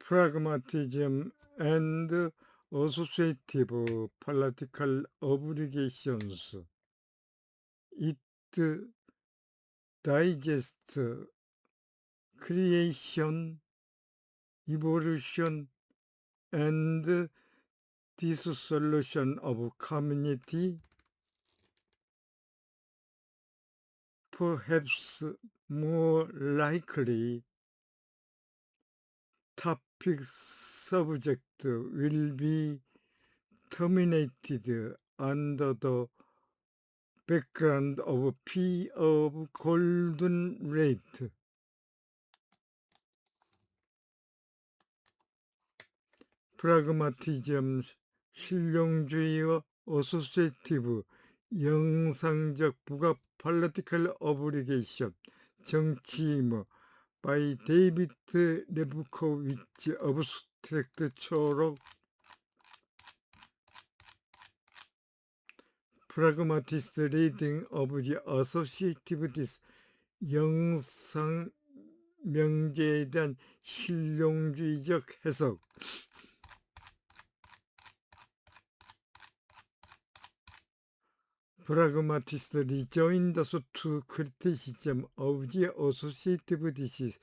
pragmatism and associative political obligations. It digests creation, evolution, and dissolution of community. Perhaps more likely, topic subject will be terminated under the background of P of golden rate. 프라그마티즘, 실용주의와 어소시에이티브, 영상적 부가 political obligation, 정치 의무, by 데이비드 레브코위치, abstract 초록. pragmatist reading of the associative dis, 영상 명제에 대한 실용주의적 해석. Pragmatist rejoined us to criticism of the associative disease.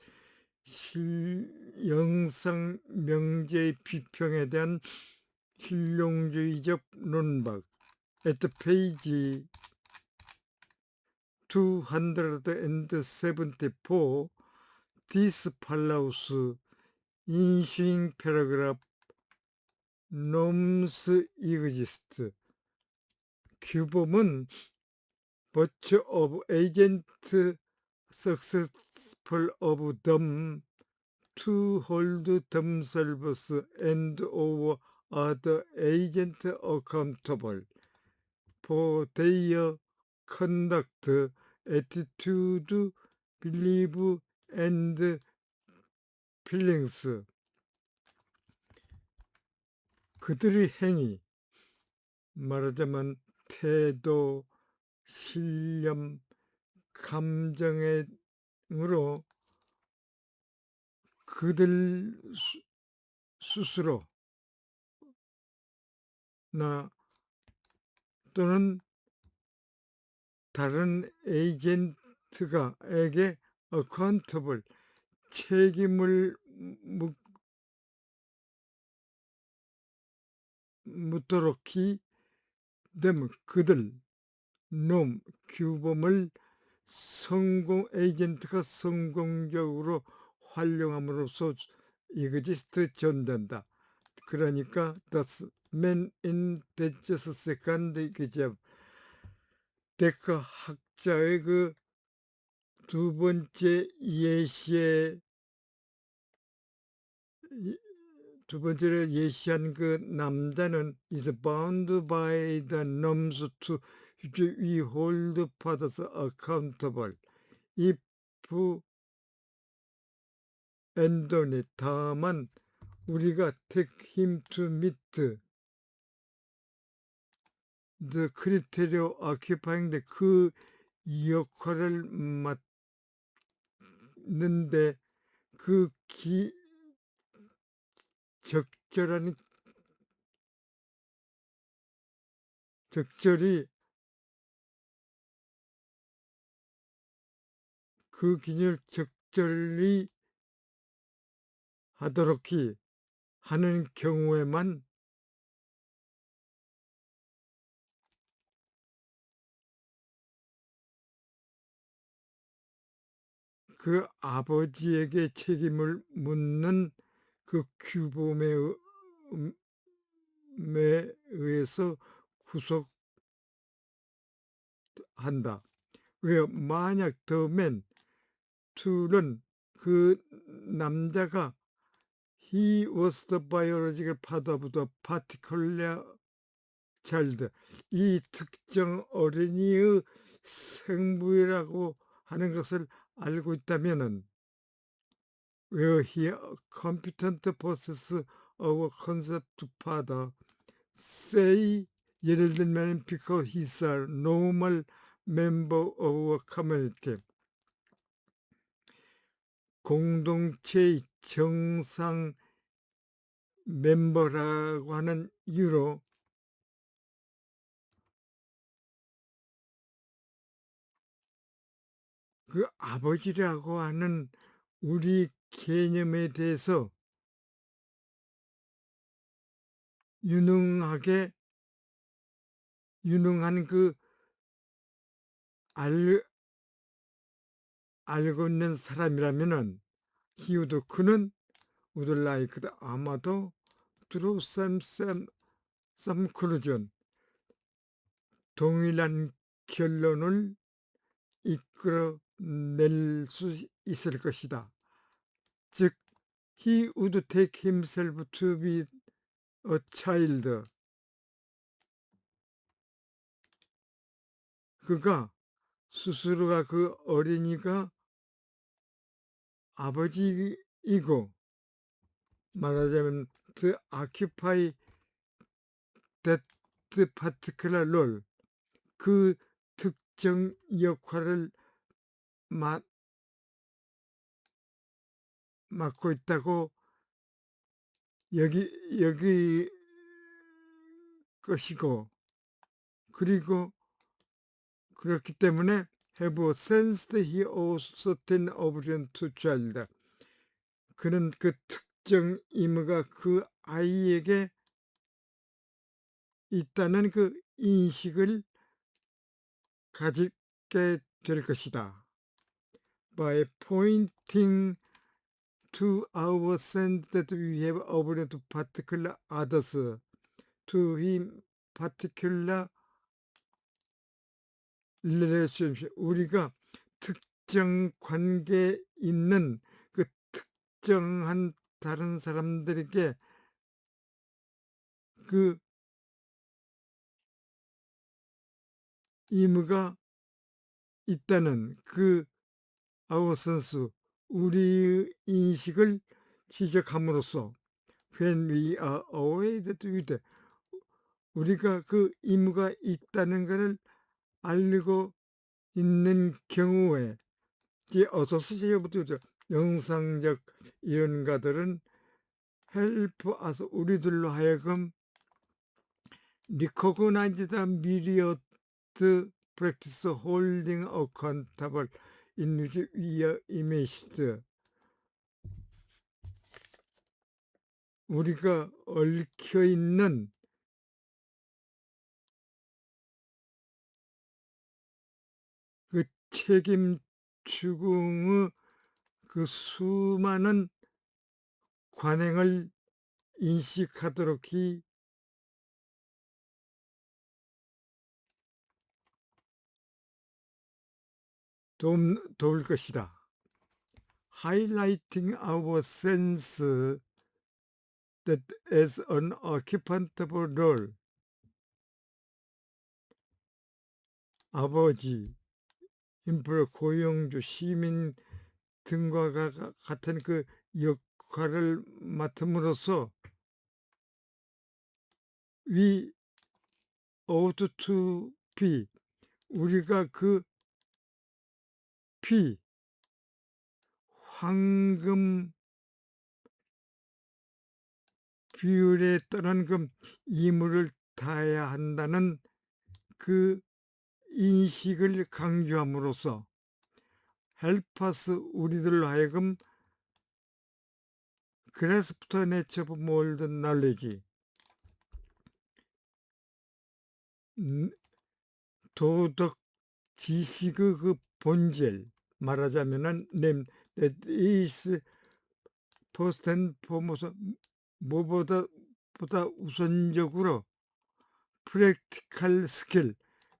영상 명제의 비평에 대한 실용주의적 논박. At page 274, this follows ensuing paragraph. Norms exist. 규범은 virtue of agent successful of them to hold themselves and or other agent accountable for their conduct, attitude, belief, and feelings. 그들의 행위, 말하자면 태도, 신념, 감정으로 그들 스스로나 또는 다른 에이전트가에게 accountable, 책임을 묻도록 되면 그들, 놈, 규범을 에이전트가 성공적으로 활용함으로써 exist 존재한다. 그러니까 thus man in Dech's second exam, 데카 학자의 그 두 번째 예시에 두 번째로 예시한 그 남자는 is bound by the norms to we hold fathers accountable if and only, 다만 우리가 take him to meet the criteria occupying 그 역할을 맡는데 그 적절히 그 기준을 적절히 하도록 하는 경우에만 그 아버지에게 책임을 묻는 그 규범에 의해서 구속한다. 왜 만약 더맨 둘은 그 남자가 he was the biological father of the particular child, 이 특정 어린이의 생부라고 하는 것을 알고 있다면은 where he competent possess of concept father, say 예를 들면 because he's a normal member of a community, 공동체의 정상 멤버라고 하는 이유로 그 아버지라고 하는 우리 개념에 대해서 유능하게 유능한 그 알 알고 있는 사람이라면은 he would 그는 would like 아마도 through some conclusion 동일한 결론을 이끌어낼 수 있을 것이다. 즉 he would take himself to be a child. 그가 스스로가 그 어린이가 아버지이고 말하자면 to occupy that particular role 그 특정 역할을 맡 맡고 있다고 여기 것이고 그리고 그렇기 때문에 have sensed he owes certain obligation to child. 그는 그 특정 의무가 그 아이에게 있다는 그 인식을 가지게 될 것이다. By pointing to our sense that we have obligation to particular others, to him particular relationship. 우리가 특정 관계에 있는 그 특정한 다른 사람들에게 그 의무가 있다는 그 our sense, 우리의 인식을 지적함으로써 when we are aware that 우리가 그 의무가 있다는 것을 알고 있는 경우에 이제 어서스제부터 영상적 이론가들은 help us 우리들로 하여금 recognize the myriad practice holding accountable in which we are immersed. 우리가 얽혀 있는 그 책임 추궁의 그 수많은 관행을 인식하도록 도울 것이다. Highlighting our sense that as an occupantable role, 아버지, 인플, 고용주, 시민 등과 같은 그 역할을 맡음으로써 we ought to be 우리가 그 피, 황금 비율에 따른 그 임무를 다해야 한다는 그 인식을 강조함으로써 help us 우리들로 하여금 grasp the nature of more than knowledge 도덕 지식의 그 본질 말하자면은 that is first and foremost 무엇보다 우선적으로 practical skill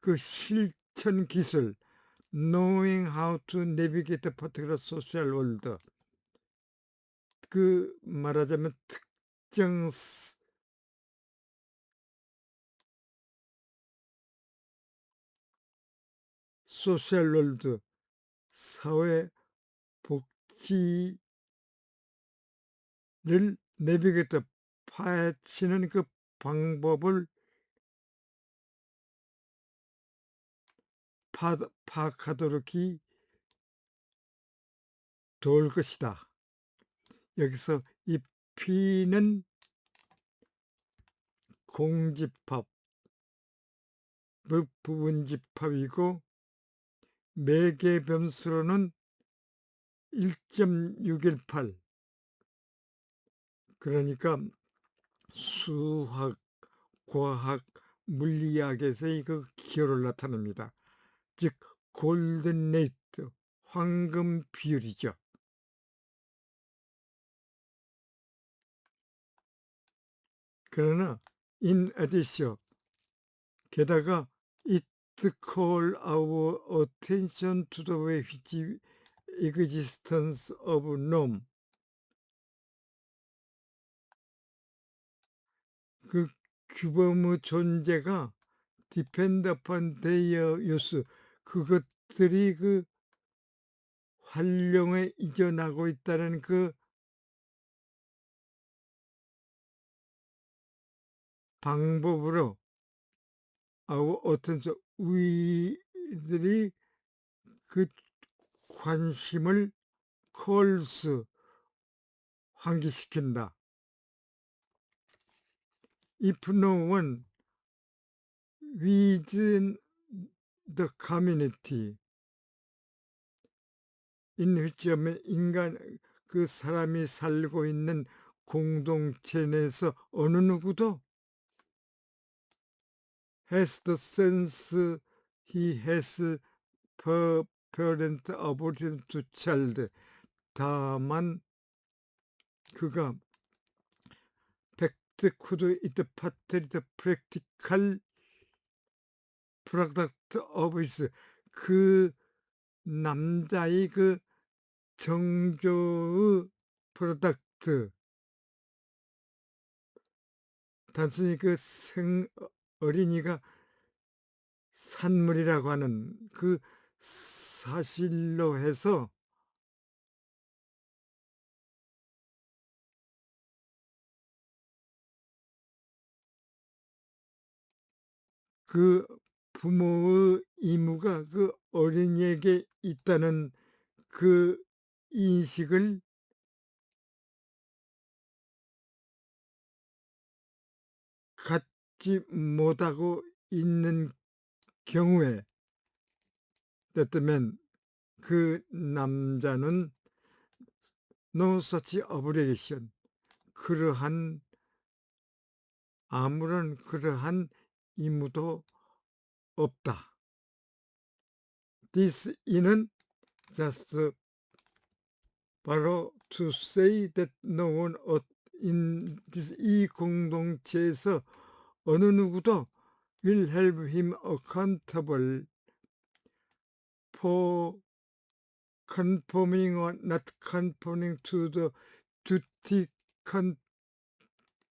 그 실천 기술 knowing how to navigate a particular social world 그 말하자면 특정 소셜 월드 사회 복지를 내비게이터 파헤치는 그 방법을 파악하도록 도울 것이다. 여기서 이 P는 공집합, 부분집합이고 매개 변수로는 1.618, 그러니까 수학, 과학, 물리학에서의 그 기호를 나타냅니다. 즉 골든 레이트, 황금 비율이죠. 그러나 in addition, 게다가 it call our attention to the way which existence of norm, 그 규범의 존재가 depend upon their use, 그것들이 그 활용에 이전하고 있다는 그 방법으로 our attention, 우리들이 그 관심을 calls, 환기시킨다. If no one within the community in which 인간, 그 사람이 살고 있는 공동체 내에서 어느 누구도 has the sense he has per parent abortion to child, 다만 그가 팩트 could it partly the practical product of his, 그 남자의 그 정조의 프로덕트, 단순히 그 어린이가 산물이라고 하는 그 사실로 해서 그 부모의 의무가 그 어린이에게 있다는 그 인식을 갖지 못하고 있는 경우에, 때문에 그 남자는 no such obligation, 그러한 아무런 그러한 의무도 없다. This 이는 just 바로 to say that no one in this, 이 공동체에서 어느 누구도 will help him accountable for conforming or not conforming to the duty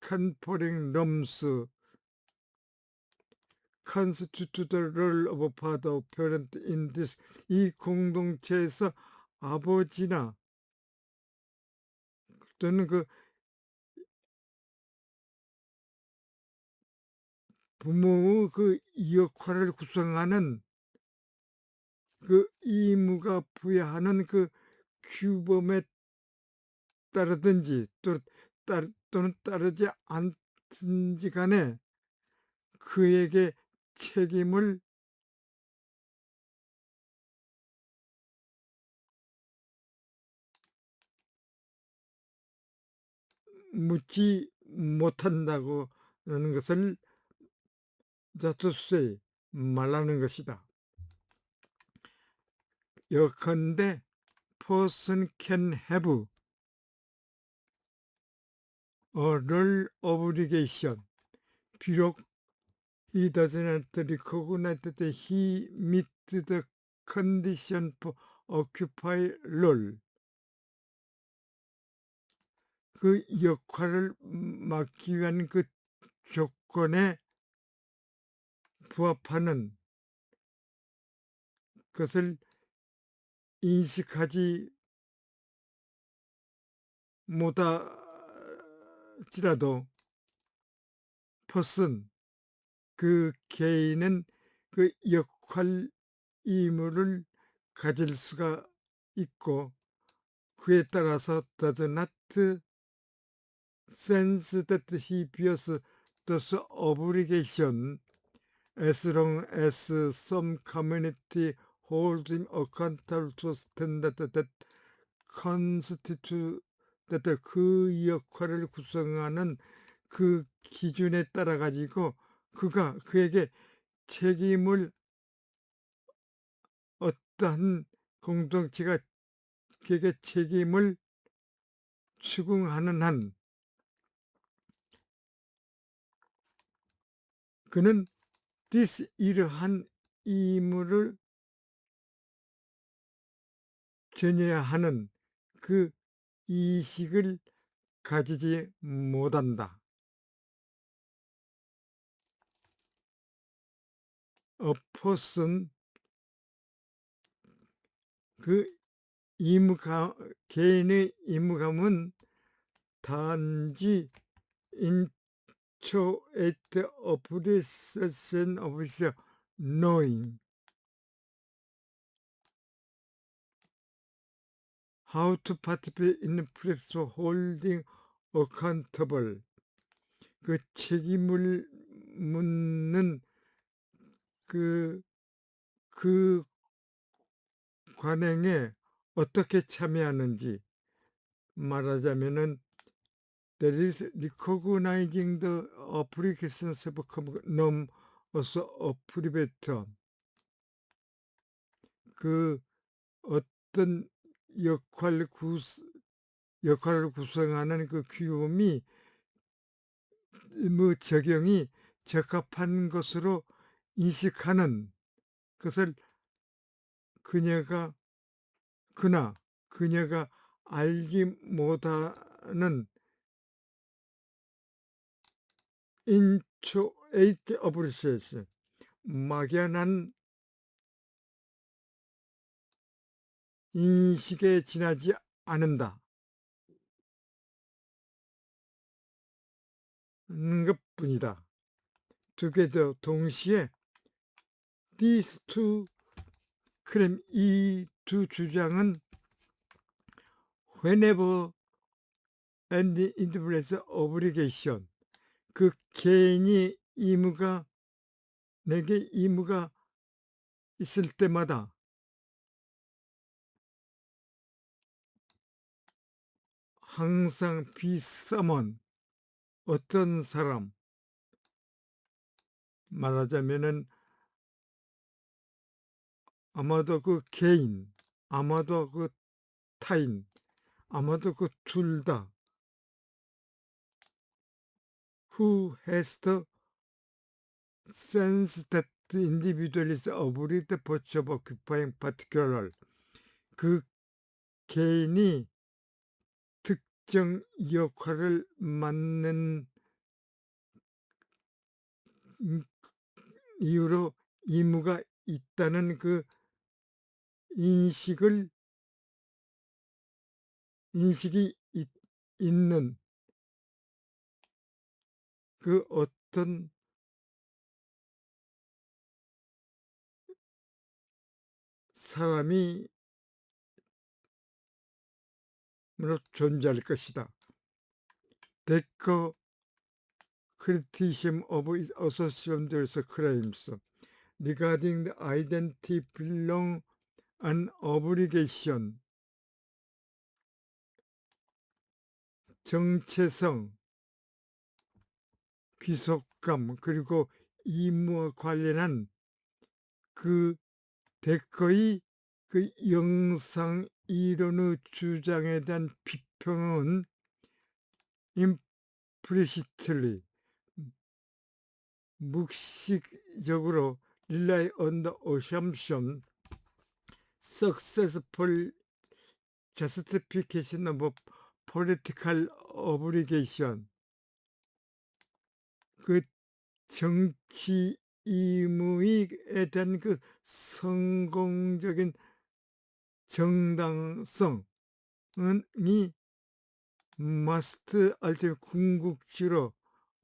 conferring norms constitute the role of a father or parent in this, 이 공동체에서 아버지나 또는 그 부모의 그 역할을 구성하는 그 의무가 부여하는 그 규범에 따르든지 또는 따르지 않든지 간에 그에게 책임을 묻지 못한다고 하는 것을 자투세 말하는 것이다. 예컨대 person can have a role obligation, 비록 he does not recognize that he meet the condition for occupy role, 그 역할을 맡기 위한 그 조건에 부합하는 것을 인식하지 못할지라도 person, 그 개인은 그 역할 의무를 가질 수가 있고, 그에 따라서 does not sense that he bears those obligation as long as some community hold him accountable to standard that constitute that 그 역할을 구성하는 그 기준에 따라 가지고 그에게 책임을 어떠한 공동체가 그에게 책임을 추궁하는 한 그는 이러한 의무를 전해야 하는 그 의식을 가지지 못한다. A person 그 개인의 의무감은 단지 inchoate appreciation of his knowing how to participate in the process of holding accountable 그 책임을 묻는 그 관행에 어떻게 참여하는지 말하자면은 that is recognizing the applications of norm also approbate 그 어떤 역할을 구성하는 그 규범이 적용이 적합한 것으로 인식하는 것을 그녀가 알지 못하는 inchoate appreciation 막연한 인식에 지나지 않는다 는 것뿐이다. together 동시에 these two claim 이 두 주장은 whenever and in the place obligation 그 개인이 내게 의무가 있을 때마다 항상 be someone 어떤 사람 말하자면은 아마도 그 개인 아마도 그 타인 아마도 그 둘 다 who has the sense that the individual is obliged to virtue of occupying particular 그 개인이 특정 역할을 맡는 이유로 의무가 있다는 그 인식이 있는 그 어떤 사람이 존재할 것이다. 데커 criticism of association's claims regarding the identity belong an obligation 정체성, 귀속감 그리고 의무와 관련한 그 데커의 그 영상 이론의 주장에 대한 비평은 implicitly 묵시적으로 rely on the assumption successful justification of political obligation 그 정치 의무에 대한 그 성공적인 정당성이 must ultimately 궁극적으로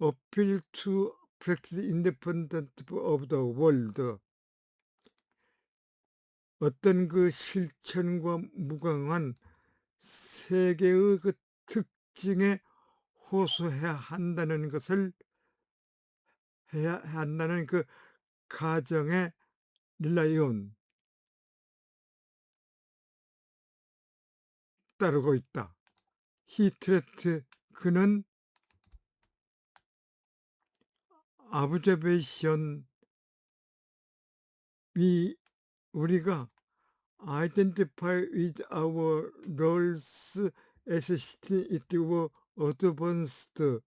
appeal to practice independent of the world 어떤 그 실천과 무관한 세계의 그 특징에 호소해야 한다는 것을 해야 한다는 그 가정에 릴라이온 따르고 있다. 히트레트 그는 observation 위 우리가 identify with our roles as it were advanced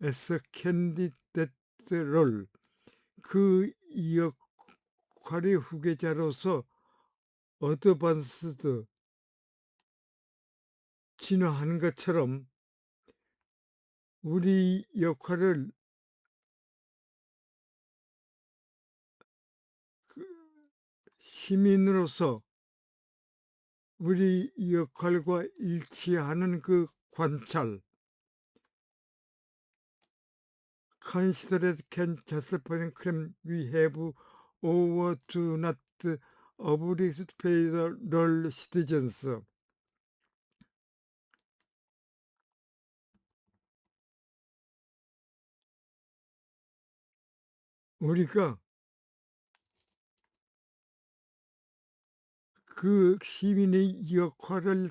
as a candidate role 그 역할의 후계자로서 어드밴스드 진화하는 것처럼 우리 역할을 그 시민으로서 우리 역할과 일치하는 그 관찰 consider can just point claim we have over to not oblige pay the role citizens 우리가 그 시민의 역할을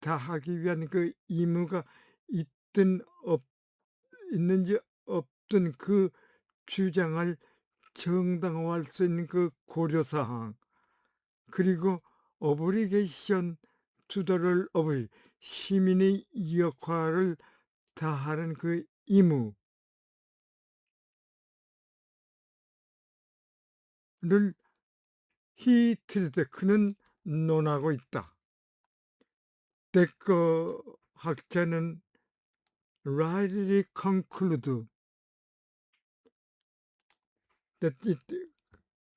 다하기 위한 그 의무가 있든 있는지 없든 그 주장을 정당화할 수 있는 그 고려사항 그리고 오브리게이션 투더를 오브 시민의 역할을 다하는 그 의무를 히트리드 그는 논하고 있다. 데커 학자는 rightly conclude that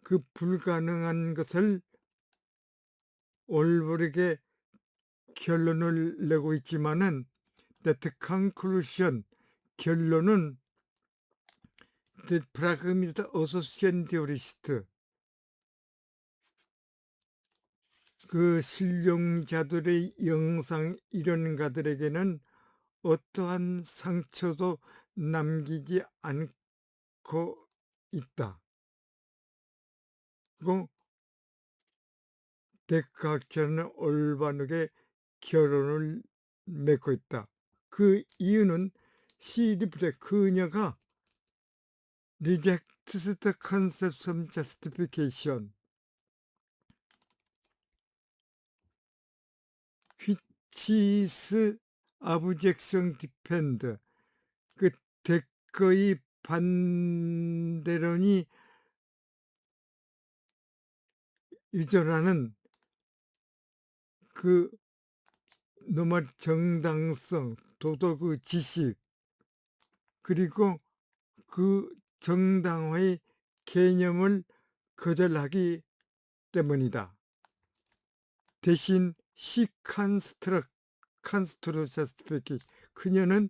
그 불가능한 것을 올바르게 결론을 내고 있지만은 that conclusion 결론은 the pragmatist association theorist 그 실용자들의 영상 이론가들에게는 어떠한 상처도 남기지 않고 있다. 그리고 데카학자는 올바르게 결론을 맺고 있다. 그 이유는 시리프의 그녀가 rejects the concept of justification which is objection depend 그 대거의 반대론이 의존하는 그 노말 정당성, 도덕의 지식 그리고 그 정당화의 개념을 거절하기 때문이다. 대신 칸스트루 저스티피케이션 그녀는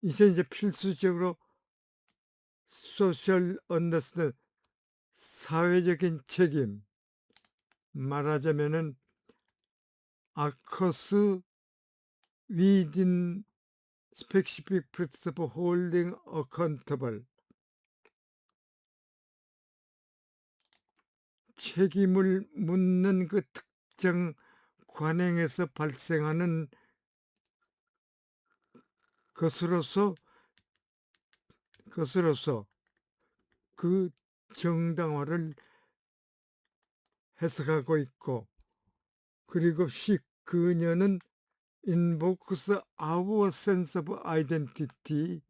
이제 필수적으로 소셜 언더스탠 사회적인 책임 말하자면은 아커스 within specific principle holding accountable 책임을 묻는 그 특정 관행에서 발생하는 것으로서 그 정당화를 해석하고 있고 그리고 그녀는 invokes our sense of identity,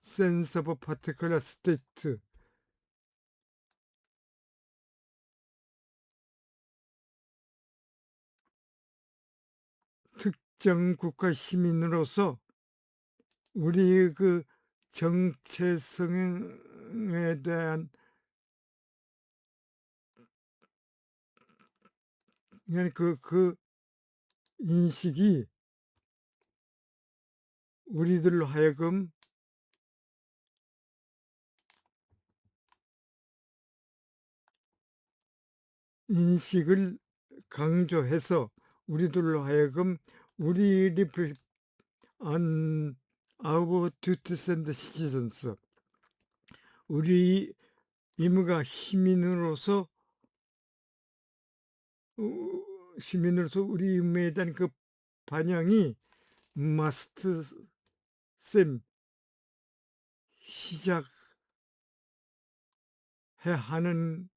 sense of particular state 특정 국가 시민으로서 우리의 그 정체성에 대한 그 인식이 우리들로 하여금 인식을 강조해서 우리들로 하여금 우리 리플 on our duties and citizens 우리 의무가 시민으로서 우리 의무에 대한 그 반영이 must 쌤 시작해야 하는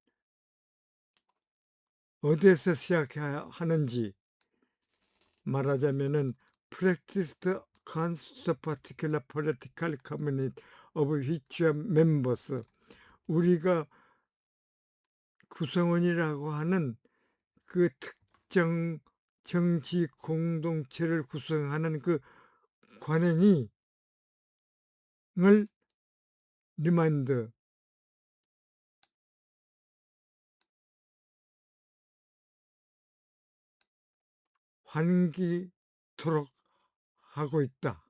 어디에서 시작해야 하는지 말하자면은 practice the constitute a particular political community of which you are members. 우리가 구성원이라고 하는 그 특정 정치 공동체를 구성하는 그 관행이 을 리마인드 환기토록 하고 있다.